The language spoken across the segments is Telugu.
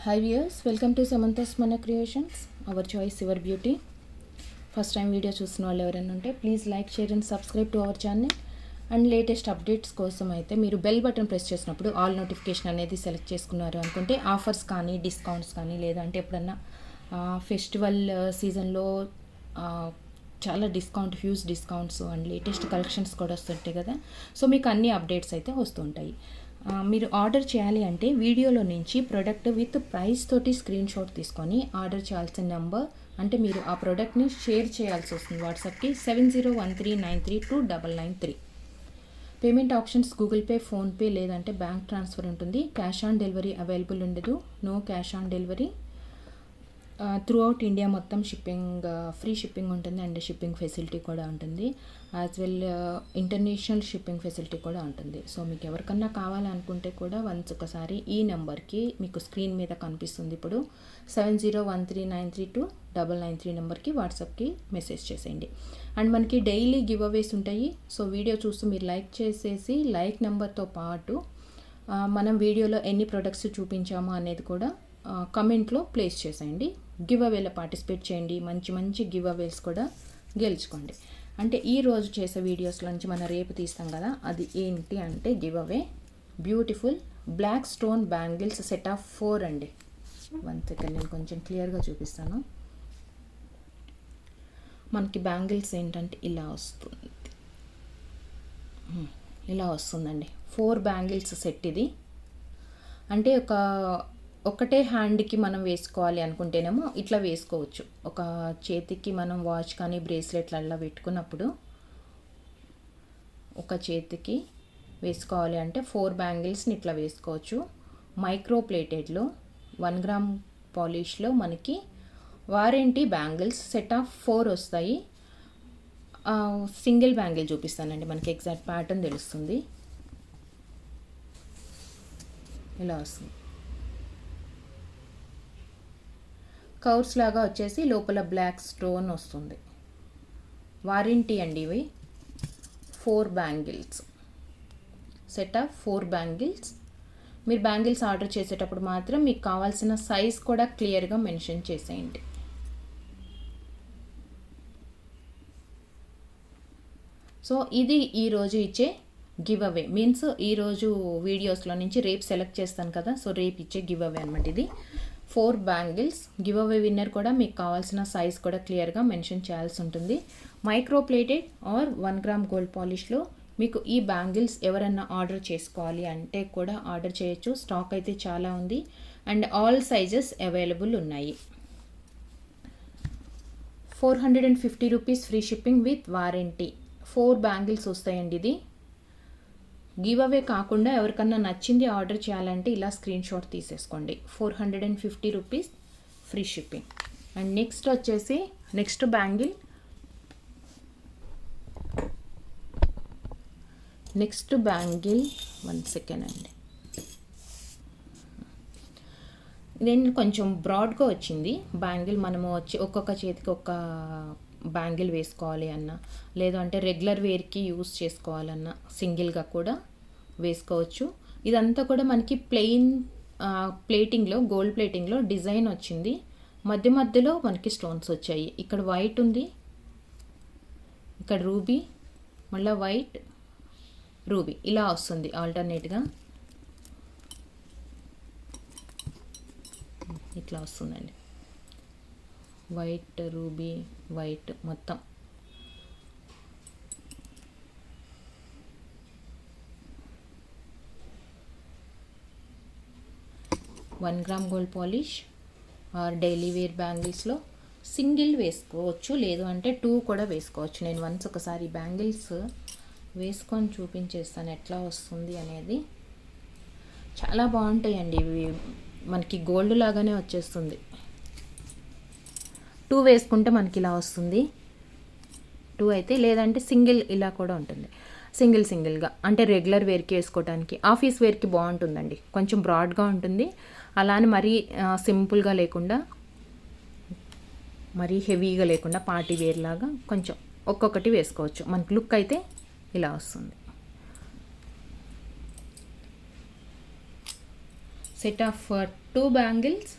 Hi viewers, welcome to Samantha's Mana Creations, our choice, your beauty. First time video చూసిన వాళ్ళు ఎవరైనా ఉంటే please like share and subscribe to our channel. And latest updates కోసం అయితే మీరు బెల్ బటన్ ప్రెస్ చేసినప్పుడు ఆల్ నోటిఫికేషన్ అనేది సెలెక్ట్ చేసుకున్నారు అనుకుంటే ఆఫర్స్ కానీ డిస్కౌంట్స్ కానీ లేదంటే ఎప్పుడన్నా ఫెస్టివల్ సీజన్లో చాలా huge discounts and latest collections కూడా వస్తుంటాయి కదా. సో మీకు అన్ని అప్డేట్స్ అయితే వస్తుంటాయి. మీరు ఆర్డర్ చేయాలి అంటే వీడియోలో నుంచి ప్రోడక్ట్ విత్ ప్రైస్ తోటి స్క్రీన్ షాట్ తీసుకొని ఆర్డర్ చేయాల్సిన నెంబర్ అంటే మీరు ఆ ప్రోడక్ట్ని షేర్ చేయాల్సి వస్తుంది వాట్సాప్కి 7013932993. Payment options Google pay, PhonePe లేదంటే బ్యాంక్ ట్రాన్స్ఫర్ ఉంటుంది. క్యాష్ ఆన్ డెలివరీ అవైలబుల్ ఉండదు, no cash on delivery. Throughout India మొత్తం షిప్పింగ్ ఫ్రీ షిప్పింగ్ ఉంటుంది అండ్ షిప్పింగ్ ఫెసిలిటీ కూడా ఉంటుంది. As well international shipping facility కూడా ఉంటుంది. సో మీకు ఎవరికన్నా కావాలనుకుంటే కూడా వన్స్ ఒకసారి ఈ నెంబర్కి మీకు స్క్రీన్ మీద కనిపిస్తుంది ఇప్పుడు 7013932993 నెంబర్కి వాట్సాప్కి మెసేజ్ చేసేయండి. అండ్ మనకి డైలీ గివ్ అవేస్ ఉంటాయి. సో వీడియో చూస్తూ మీరు లైక్ చేసేసి లైక్ నెంబర్తో పాటు మనం వీడియోలో ఎన్ని ప్రొడక్ట్స్ చూపించామో అనేది కూడా కమెంట్లో ప్లేస్ చేసేయండి. గివ్ అవేలో పార్టిసిపేట్ చేయండి, మంచి మంచి గివ్ అవేస్ కూడా గెలుచుకోండి. అంటే ఈరోజు చేసే వీడియోస్లో నుంచి మనం రేపు తీస్తాం కదా, అది ఏంటి అంటే give away beautiful black stone bangles set of 4 అండి. 1 సెకండ్ నేను కొంచెం క్లియర్గా చూపిస్తాను. మనకి బ్యాంగిల్స్ ఏంటంటే ఇలా వస్తుందండి. 4 బ్యాంగిల్స్ సెట్ ఇది. అంటే ఒకటే హ్యాండ్కి మనం వేసుకోవాలి అనుకుంటేనేమో ఇట్లా వేసుకోవచ్చు. ఒక చేతికి మనం వాచ్ కానీ బ్రేస్లెట్లల్లా పెట్టుకున్నప్పుడు ఒక చేతికి వేసుకోవాలి అంటే 4 బ్యాంగిల్స్ని ఇట్లా వేసుకోవచ్చు. మైక్రో ప్లేటెడ్లో 1 గ్రామ్ పాలిష్లో మనకి వారంటీ బ్యాంగిల్స్ సెట్ ఆఫ్ 4 వస్తాయి. సింగిల్ బ్యాంగిల్ చూపిస్తానండి, మనకి ఎగ్జాక్ట్ ప్యాటర్న్ తెలుస్తుంది. ఇలా వస్తుంది, కవర్స్ లాగా వచ్చేసి లోపల బ్లాక్ స్టోన్ వస్తుంది. వారంటీ అండి ఇవి. 4 బ్యాంగిల్స్ సెట్ ఆఫ్ 4 బ్యాంగిల్స్. మీరు బ్యాంగిల్స్ ఆర్డర్ చేసేటప్పుడు మాత్రం మీకు కావాల్సిన సైజ్ కూడా క్లియర్గా మెన్షన్ చేసేయండి. సో ఇది ఈరోజు ఇచ్చే గివ్ అవే, మీన్స్ ఈరోజు వీడియోస్లో నుంచి రేపు సెలెక్ట్ చేస్తాను కదా, సో రేపు ఇచ్చే గివ్ అవే అనమాట ఇది. 4 బ్యాంగిల్స్ గివ్ అవే విన్నర్ కూడా మీకు కావాల్సిన సైజ్ కూడా క్లియర్గా మెన్షన్ చేయాల్సి ఉంటుంది. Micro plated or 1 gram gold పాలిష్లో మీకు ఈ బ్యాంగిల్స్ ఎవరన్నా ఆర్డర్ చేసుకోవాలి అంటే కూడా ఆర్డర్ చేయొచ్చు. స్టాక్ అయితే చాలా ఉంది అండ్ ఆల్ సైజెస్ అవైలబుల్ ఉన్నాయి. 450 rupees free shipping with warranty. 4 bangles వస్తాయండి. ఇది గివ్ అవే కాకుండా ఎవరికన్నా నచ్చింది ఆర్డర్ చేయాలంటే ఇలా స్క్రీన్ షాట్ తీసేసుకోండి. 450 rupees free shipping. And next వచ్చేసి నెక్స్ట్ బ్యాంగిల్ 1 సెకండ్ అండి. నేను కొంచెం బ్రాడ్గా వచ్చింది బ్యాంగిల్. మనము వచ్చి ఒక్కొక్క చేతికి ఒక బ్యాంగిల్ వేసుకోవాలి అన్నా, లేదు అంటే రెగ్యులర్ వేర్కి యూస్ చేసుకోవాలన్నా సింగిల్గా కూడా వేసుకోవచ్చు. ఇదంతా కూడా మనకి ప్లెయిన్ ప్లేటింగ్లో, గోల్డ్ ప్లేటింగ్లో డిజైన్ వచ్చింది. మధ్య మధ్యలో మనకి స్టోన్స్ వచ్చాయి. ఇక్కడ వైట్ ఉంది, ఇక్కడ రూబీ, మళ్ళీ వైట్, రూబీ ఇలా వస్తుంది ఆల్టర్నేట్గా. ఇట్లా వస్తుందండి, వైట్, రూబీ, వైట్ మొత్తం. One gram gold polish or daily wear బ్యాంగిల్స్లో సింగిల్ వేసుకోవచ్చు, లేదు అంటే 2 కూడా వేసుకోవచ్చు. నేను వన్స్ ఒకసారి బ్యాంగిల్స్ వేసుకొని చూపించేస్తాను ఎట్లా వస్తుంది అనేది. చాలా బాగుంటాయండి ఇవి, మనకి గోల్డ్ లాగానే వచ్చేస్తుంది. 2 వేసుకుంటే మనకి ఇలా వస్తుంది, 2 అయితే, లేదంటే సింగిల్ ఇలా కూడా ఉంటుంది. సింగిల్గా అంటే రెగ్యులర్ వేర్కి వేసుకోవడానికి, ఆఫీస్ వేర్కి బాగుంటుందండి. కొంచెం బ్రాడ్గా ఉంటుంది, అలానే మరీ సింపుల్గా లేకుండా మరీ హెవీగా లేకుండా పార్టీ వేర్ లాగా కొంచెం ఒక్కొక్కటి వేసుకోవచ్చు. మనకి లుక్ అయితే ఇలా వస్తుంది. Set of 2 bangles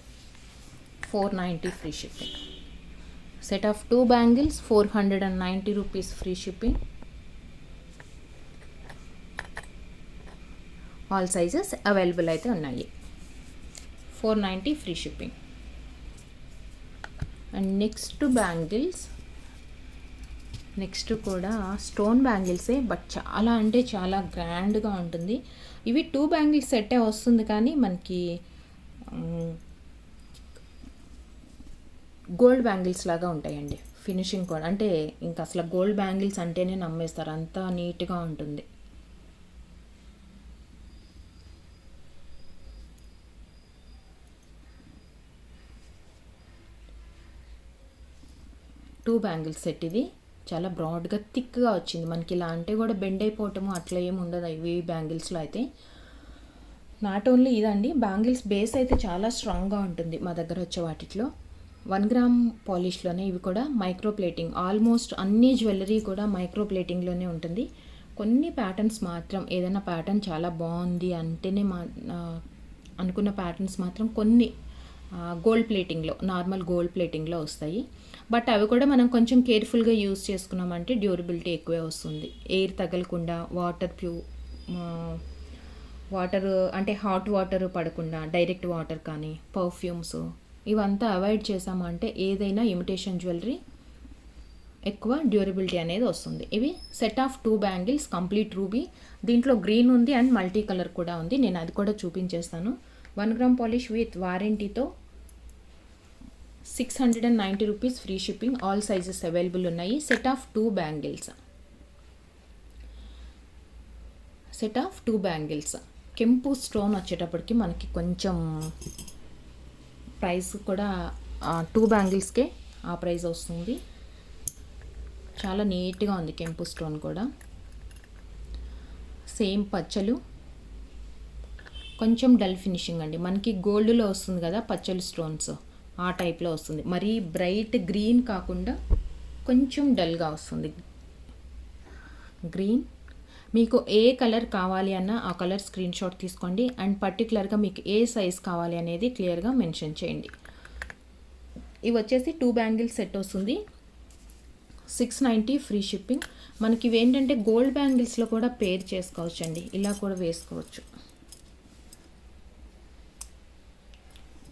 490 free shipping. Set of 2 bangles 490 rupees free shipping. All sizes available అయితే ఉన్నాయి. 490 free shipping. And next bangles, next కూడా స్టోన్ బ్యాంగిల్సే, బట్ చాలా అంటే చాలా గ్రాండ్గా ఉంటుంది. ఇవి 2 బ్యాంగిల్స్ సెట్టే వస్తుంది, కానీ మనకి గోల్డ్ బ్యాంగిల్స్ లాగా ఉంటాయండి. ఫినిషింగ్ కూడా అంటే ఇంకా అసలు గోల్డ్ బ్యాంగిల్స్ అంటేనే నమ్మేస్తారు, అంత నీట్గా ఉంటుంది. టూ బ్యాంగిల్స్ సెట్ ఇది. చాలా బ్రాడ్గా థిక్గా వచ్చింది మనకి. ఇలా అంటే కూడా బెండ్ అయిపోవటము అట్లా ఏమి ఉండదు ఇవి బ్యాంగిల్స్లో అయితే. నాట్ ఓన్లీ ఇదండి, బ్యాంగిల్స్ బేస్ అయితే చాలా స్ట్రాంగ్గా ఉంటుంది మా దగ్గర వచ్చే వాటిలో. 1 గ్రామ్ పాలిష్లోనే ఇవి కూడా మైక్రో ప్లేటింగ్. ఆల్మోస్ట్ అన్ని జ్యువెలరీ కూడా మైక్రో ప్లేటింగ్లోనే ఉంటుంది. కొన్ని ప్యాటర్న్స్ మాత్రం, ఏదైనా ప్యాటర్న్ చాలా బాగుంది అంటేనే అనుకున్న ప్యాటర్న్స్ మాత్రం కొన్ని గోల్డ్ ప్లేటింగ్లో, నార్మల్ గోల్డ్ ప్లేటింగ్లో వస్తాయి. బట్ అవి కూడా మనం కొంచెం కేర్ఫుల్గా యూస్ చేసుకున్నామంటే డ్యూరబిలిటీ ఎక్కువే వస్తుంది. ఎయిర్ తగలకుండా, వాటర్ అంటే హాట్ వాటర్ పడకుండా, డైరెక్ట్ వాటర్ కానీ, పర్ఫ్యూమ్స్ ఇవంతా అవాయిడ్ చేసామంటే ఏదైనా ఇమిటేషన్ జ్యువెలరీ ఎక్కువ డ్యూరబిలిటీ అనేది వస్తుంది. ఇవి set of 2 bangles complete ruby. దీంట్లో గ్రీన్ ఉంది అండ్ మల్టీ కలర్ కూడా ఉంది, నేను అది కూడా చూపించేస్తాను. 1 గ్రామ్ పాలిష్ విత్ వారంటీతో 690 rupees free shipping. All sizes available ఉన్నాయి. Set of 2 bangles. Set of 2 bangles. కెంపు స్టోన్ వచ్చేటప్పటికి మనకి కొంచెం ప్రైస్ కూడా 2 బ్యాంగిల్స్కే ఆ ప్రైస్ వస్తుంది. చాలా నీట్గా ఉంది కెంపు స్టోన్ కూడా. సేమ్ పచ్చలు, కొంచెం డల్ ఫినిషింగ్ అండి. మనకి గోల్డ్లో వస్తుంది కదా పచ్చలు స్టోన్స్, ఆ టైప్లో వస్తుంది. మరీ బ్రైట్ గ్రీన్ కాకుండా కొంచెం డల్గా వస్తుంది గ్రీన్. మీకు ఏ కలర్ కావాలి అన్నా ఆ కలర్ స్క్రీన్ షాట్ తీసుకోండి అండ్ పర్టికులర్గా మీకు ఏ సైజ్ కావాలి అనేది క్లియర్గా మెన్షన్ చేయండి. ఇవి వచ్చేసి 2 బ్యాంగిల్స్ సెట్ వస్తుంది. 690 ఫ్రీ షిప్పింగ్. మనకి ఇవి ఏంటంటే గోల్డ్ బ్యాంగిల్స్లో కూడా పేర్ చేసుకోవచ్చు అండి, ఇలా కూడా వేసుకోవచ్చు.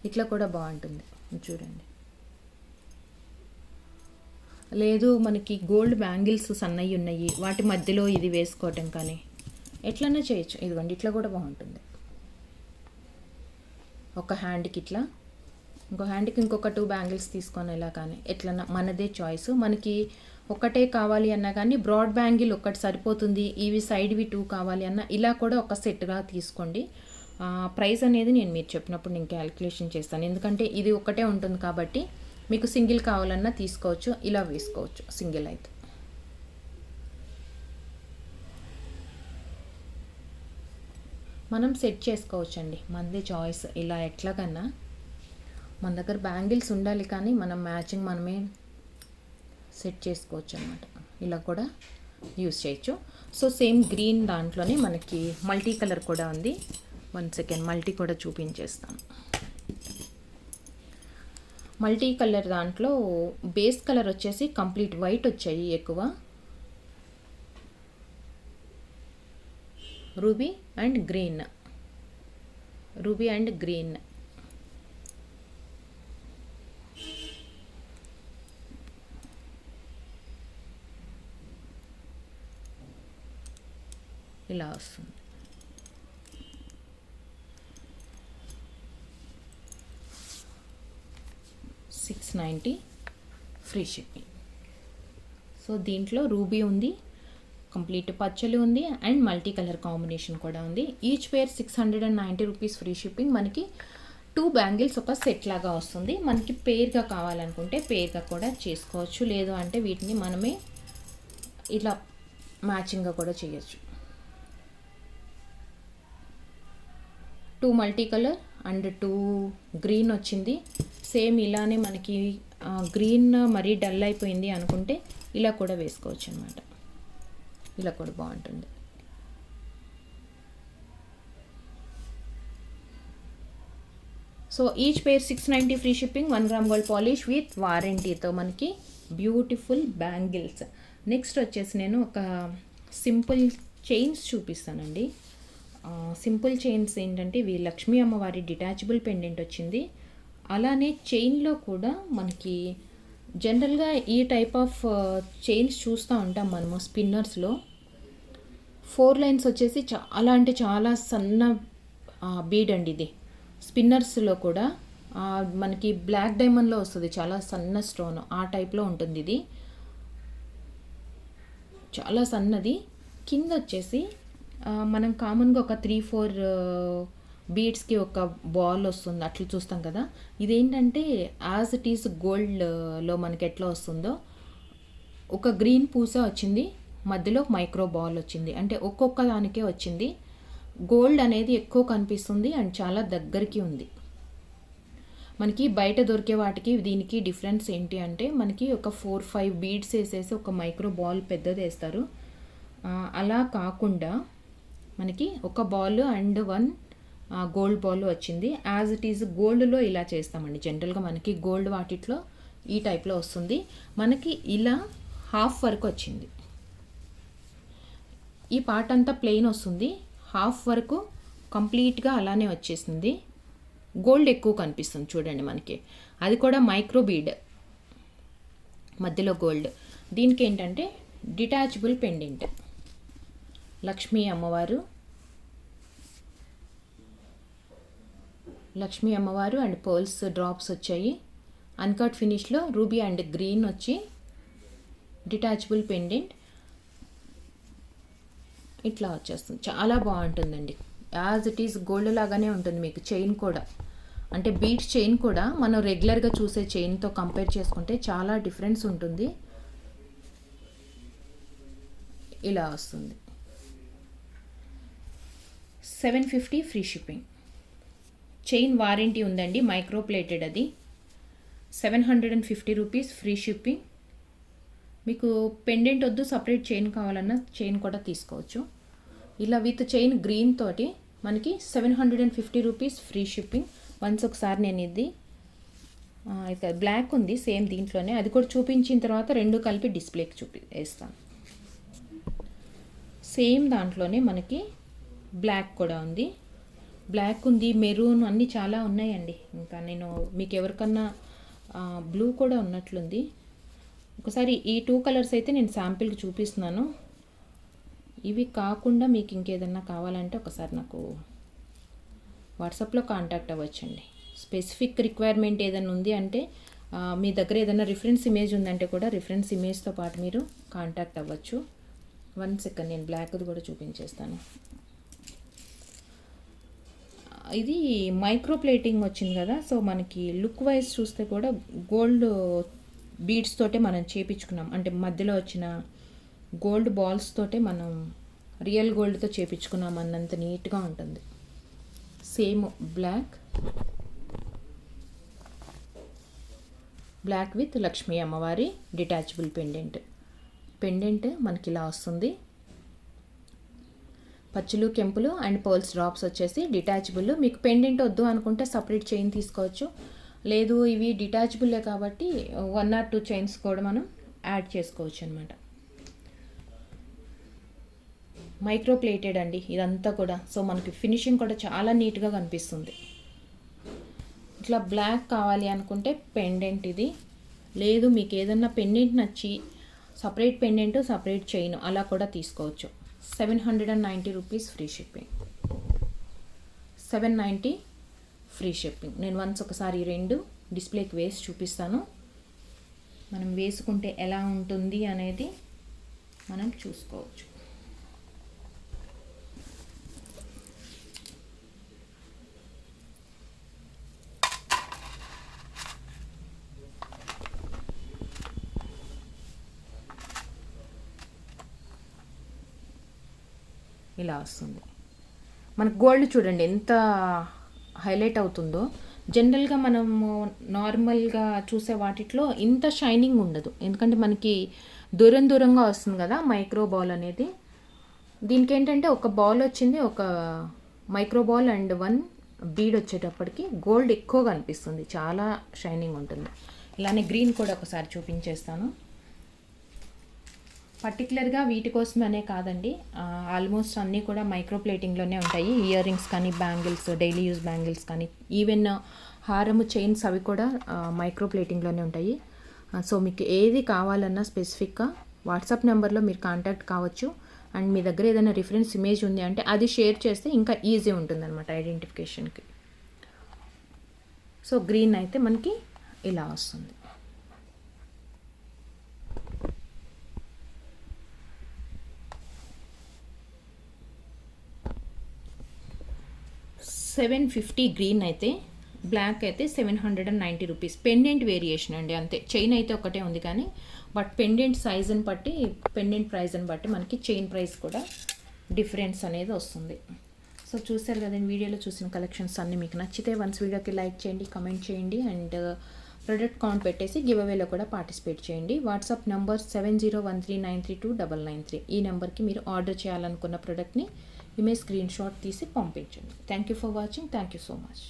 ఇట్లా కూడా బాగుంటుంది చూడండి. లేదు మనకి గోల్డ్ బ్యాంగిల్స్ సన్నవి ఉన్నాయి, వాటి మధ్యలో ఇది వేసుకోవటం కానీ ఎట్లన్నా చేయొచ్చు. ఇదిగోండి ఇట్లా కూడా బాగుంటుంది. ఒక హ్యాండ్కి ఇట్లా, ఇంకో హ్యాండ్కి ఇంకొక 2 బ్యాంగిల్స్ తీసుకొని ఇలా కానీ ఎట్లన్నా మనదే చాయిస్. మనకి ఒకటే కావాలి అన్నా కానీ బ్రాడ్ బ్యాంగిల్ ఒకటి సరిపోతుంది, ఇవి సైడ్వి 2 కావాలి అన్నా ఇలా కూడా ఒక సెట్గా తీసుకోండి. ప్రైస్ అనేది నేను మీరు చెప్పినప్పుడు నేను క్యాలిక్యులేషన్ చేస్తాను, ఎందుకంటే ఇది ఒకటే ఉంటుంది కాబట్టి. మీకు సింగిల్ కావాలన్నా తీసుకోవచ్చు, ఇలా వేసుకోవచ్చు సింగిల్ అయితే. మనం సెట్ చేసుకోవచ్చు అండి, మనది చాయిస్. ఇలా ఎట్లాగన్నా మన దగ్గర బ్యాంగిల్స్ ఉండాలి, కానీ మనం మ్యాచింగ్ మనమే సెట్ చేసుకోవచ్చు అనమాట. ఇలా కూడా యూస్ చేయొచ్చు. సో సేమ్ గ్రీన్ దాంట్లోనే మనకి మల్టీ కలర్ కూడా ఉంది. 1 సెకండ్ మల్టీ కూడా చూపించేస్తాను. మల్టీ కలర్ దాంట్లో బేస్ కలర్ వచ్చేసి కంప్లీట్ వైట్ వచ్చాయి ఎక్కువ. Ruby and green, ruby and green. ఇలా వస్తుంది. $690 ఫ్రీ షిప్పింగ్. సో దీంట్లో రూబీ ఉంది, కంప్లీట్ పచ్చలు ఉంది అండ్ మల్టీ కలర్ కాంబినేషన్ కూడా ఉంది. Each pair 690 rupees free shipping. మనకి 2 బ్యాంగిల్స్ ఒక సెట్ లాగా వస్తుంది. మనకి పేర్గా కావాలనుకుంటే పేర్గా కూడా చేసుకోవచ్చు, లేదు అంటే వీటిని మనమే ఇలా మ్యాచింగ్గా కూడా చేయొచ్చు. 2 మల్టీ కలర్ అండ్ 2 గ్రీన్ వచ్చింది. సేమ్ ఇలానే మనకి గ్రీన్ మరీ డల్ అయిపోయింది అనుకుంటే ఇలా కూడా వేసుకోవచ్చు అనమాట. ఇలా కూడా బాగుంటుంది. So each pair 690 free shipping, 1 gram gold polish with వారంటీతో మనకి బ్యూటిఫుల్ బ్యాంగిల్స్. నెక్స్ట్ వచ్చేసి నేను ఒక సింపుల్ చైన్స్ చూపిస్తానండి. సింపుల్ చైన్స్ ఏంటంటే ఇవి లక్ష్మీ అమ్మవారి డిటాచబుల్ పెండెంట్ వచ్చింది. అలానే చైన్లో కూడా మనకి జనరల్గా ఈ టైప్ ఆఫ్ చైన్స్ చూస్తూ ఉంటాం మనము స్పిన్నర్స్లో. 4 లైన్స్ వచ్చేసి చాలా అంటే చాలా సన్న బీడ్ అండి ఇది. స్పిన్నర్స్లో కూడా మనకి బ్లాక్ డైమండ్లో వస్తుంది, చాలా సన్న స్టోన్ ఆ టైప్లో ఉంటుంది ఇది, చాలా సన్నది. కింద వచ్చేసి మనం కామన్గా ఒక 3-4 బీడ్స్కి ఒక బాల్ వస్తుంది అట్లా చూస్తాం కదా. ఇదేంటంటే యాజ్ ఇట్ ఈస్ గోల్డ్లో మనకి ఎట్లా వస్తుందో ఒక గ్రీన్ పూస వచ్చింది, మధ్యలో మైక్రో బాల్ వచ్చింది, అంటే ఒక్కొక్క దానికే వచ్చింది. గోల్డ్ అనేది ఎక్కువ కనిపిస్తుంది అండ్ చాలా దగ్గరికి ఉంది. మనకి బయట దొరికే వాటికి దీనికి డిఫరెన్స్ ఏంటి అంటే మనకి ఒక 4-5 బీడ్స్ వేసేసి ఒక మైక్రో బాల్ పెద్దది వేస్తారు. అలా కాకుండా మనకి ఒక బాల్ అండ్ 1 గోల్డ్ బాల్ వచ్చింది. యాజ్ ఇట్ ఈజ్ గోల్డ్లో ఇలా చేస్తామండి. జనరల్గా మనకి గోల్డ్ వాటిట్లో ఈ టైప్లో వస్తుంది. మనకి ఇలా హాఫ్ వరకు వచ్చింది. ఈ పార్ట్ అంతా ప్లెయిన్ వస్తుంది, హాఫ్ వరకు కంప్లీట్గా అలానే వచ్చేసింది. గోల్డ్ ఎక్కువ కనిపిస్తుంది చూడండి మనకి, అది కూడా మైక్రో బీడ్ మధ్యలో గోల్డ్. దీనికి ఏంటంటే డిటాచబుల్ పెండెంట్ లక్ష్మీ అమ్మవారు అండ్ పర్ల్స్ డ్రాప్స్ వచ్చాయి. అన్కట్ ఫినిష్లో రూబీ అండ్ గ్రీన్ వచ్చి డిటాచబుల్ పెండెంట్ ఇట్లా వచ్చేస్తుంది. చాలా బాగుంటుందండి. యాజ్ ఇట్ ఈస్ గోల్డ్ లాగానే ఉంటుంది. మీకు చైన్ కూడా అంటే బీడ్స్ చైన్ కూడా మనం రెగ్యులర్గా చూసే చైన్తో కంపేర్ చేసుకుంటే చాలా డిఫరెన్స్ ఉంటుంది. ఇలా వస్తుంది. 750 ఫ్రీ షిప్పింగ్. చైన్ వారంటీ ఉందండి, మైక్రో ప్లేటెడ్ అది. 750 రూపీస్ ఫ్రీ షిప్పింగ్. మీకు పెండెంట్ వద్దు, సపరేట్ చైన్ కావాలన్నా చైన్ కూడా తీసుకోవచ్చు. ఇలా విత్ చైన్ గ్రీన్ తోటి మనకి 750 రూపీస్ ఫ్రీ షిప్పింగ్. వన్స్ ఒకసారి నేను ఇది బ్లాక్ ఉంది సేమ్ దీంట్లోనే, అది కూడా చూపించిన తర్వాత 2 కలిపి డిస్ప్లేకి వేస్తాను. సేమ్ దాంట్లోనే మనకి బ్లాక్ కూడా ఉంది, బ్లాక్ ఉంది, మెరూన్ అన్నీ చాలా ఉన్నాయండి. ఇంకా నేను మీకు ఎవరికన్నా బ్లూ కూడా ఉన్నట్లుంది. ఒకసారి ఈ 2 కలర్స్ అయితే నేను శాంపిల్కి చూపిస్తున్నాను. ఇవి కాకుండా మీకు ఇంకేదన్నా కావాలంటే ఒకసారి నాకు వాట్సాప్లో కాంటాక్ట్ అవ్వచ్చండి. స్పెసిఫిక్ రిక్వైర్మెంట్ ఏదైనా ఉంది అంటే మీ దగ్గర ఏదైనా రిఫరెన్స్ ఇమేజ్ ఉందంటే కూడా రిఫరెన్స్ ఇమేజ్తో పాటు మీరు కాంటాక్ట్ అవ్వచ్చు. 1 సెకండ్ నేను బ్లాక్ది కూడా చూపించేస్తాను. ఇది మైక్రో ప్లేటింగ్ వచ్చింది కదా, సో మనకి లుక్ వైజ్ చూస్తే కూడా గోల్డ్ బీడ్స్ తోటే మనం చేపించుకున్నాం. అంటే మధ్యలో వచ్చిన గోల్డ్ బాల్స్ తోటే మనం రియల్ గోల్డ్తో చేపించుకున్నాం అన్నంత నీట్గా ఉంటుంది. సేమ్ బ్లాక్ విత్ లక్ష్మీ అమ్మవారి డిటాచబుల్ పెండెంట్ మనకి ఇలా వస్తుంది. పచ్చులు కెంపులు అండ్ పర్ల్స్ డ్రాప్స్ వచ్చేసి డిటాచబుల్. మీకు పెండెంట్ వద్దు అనుకుంటే సపరేట్ చైన్ తీసుకోవచ్చు, లేదు ఇవి డిటాచబుల్లే కాబట్టి 1 or 2 చైన్స్ కూడా మనం యాడ్ చేసుకోవచ్చు అనమాట. మైక్రో ప్లేటెడ్ అండి ఇదంతా కూడా. సో మనకి ఫినిషింగ్ కూడా చాలా నీట్గా కనిపిస్తుంది. ఇట్లా బ్లాక్ కావాలి అనుకుంటే పెండెంట్ ఇది, లేదు మీకు ఏదన్నా పెండెంట్ నచ్చి సపరేట్ పెండెంట్ సపరేట్ చైన్ అలా కూడా తీసుకోవచ్చు. 790 rupees free shipping. 790 free shipping. నేను వన్స్ ఒకసారి 2 డిస్ప్లేకి వేసి చూపిస్తాను. మనం వేసుకుంటే ఎలా ఉంటుంది అనేది మనం చూసుకోవచ్చు. ఇలా వస్తుంది. మనకు గోల్డ్ చూడండి ఎంత హైలైట్ అవుతుందో. జనరల్గా మనము నార్మల్గా చూసే వాటిలో ఇంత షైనింగ్ ఉండదు, ఎందుకంటే మనకి దూరంగా వస్తుంది కదా మైక్రో బాల్ అనేది. దీనికి ఏంటంటే ఒక బాల్ వచ్చింది, ఒక మైక్రో బాల్ అండ్ 1 బీడ్ వచ్చేటప్పటికి గోల్డ్ ఎక్కువగా అనిపిస్తుంది, చాలా షైనింగ్ ఉంటుంది. ఇలానే గ్రీన్ కూడా ఒకసారి చూపించేస్తాను. పర్టికులర్గా వీటి కోసమనే కాదండి, ఆల్మోస్ట్ అన్నీ కూడా మైక్రో ప్లేటింగ్లోనే ఉంటాయి. ఇయర్ రింగ్స్ కానీ, బ్యాంగిల్స్, డైలీ యూజ్ బ్యాంగిల్స్ కానీ, ఈవెన్ హారము, చైన్స్ అవి కూడా మైక్రో ప్లేటింగ్లోనే ఉంటాయి. సో మీకు ఏది కావాలన్నా స్పెసిఫిక్గా వాట్సాప్ నెంబర్లో మీరు కాంటాక్ట్ కావచ్చు. అండ్ మీ దగ్గర ఏదైనా రిఫరెన్స్ ఇమేజ్ ఉంది అంటే అది షేర్ చేస్తే ఇంకా ఈజీ ఉంటుంది అనమాట ఐడెంటిఫికేషన్కి. సో గ్రీన్ అయితే మనకి ఇలా వస్తుంది. $750 గ్రీన్ అయితే, బ్లాక్ అయితే $790. పెండెంట్ వేరియేషన్ అండి, అంతే. చైన్ అయితే ఒకటే ఉంది కానీ బట్ పెండెంట్ సైజుని బట్టి, పెండెంట్ ప్రైస్ని బట్టి మనకి చైన్ ప్రైస్ కూడా డిఫరెన్స్ అనేది వస్తుంది. సో చూసారు కదండి, వీడియోలో చూసిన కలెక్షన్స్ అన్నీ మీకు నచ్చితే వన్స్ వీడియోకి లైక్ చేయండి, కమెంట్ చేయండి అండ్ ప్రోడక్ట్ కౌంట్ పెట్టేసి గివ్ అవేలో కూడా పార్టిసిపేట్ చేయండి. WhatsApp number 7013932993. ఈ నెంబర్కి మీరు ఆర్డర్ చేయాలనుకున్న ప్రోడక్ట్ని ఇమేజ్ స్క్రీన్ షాట్ తీసి పంపించండి. Thank you for watching. Thank you so much.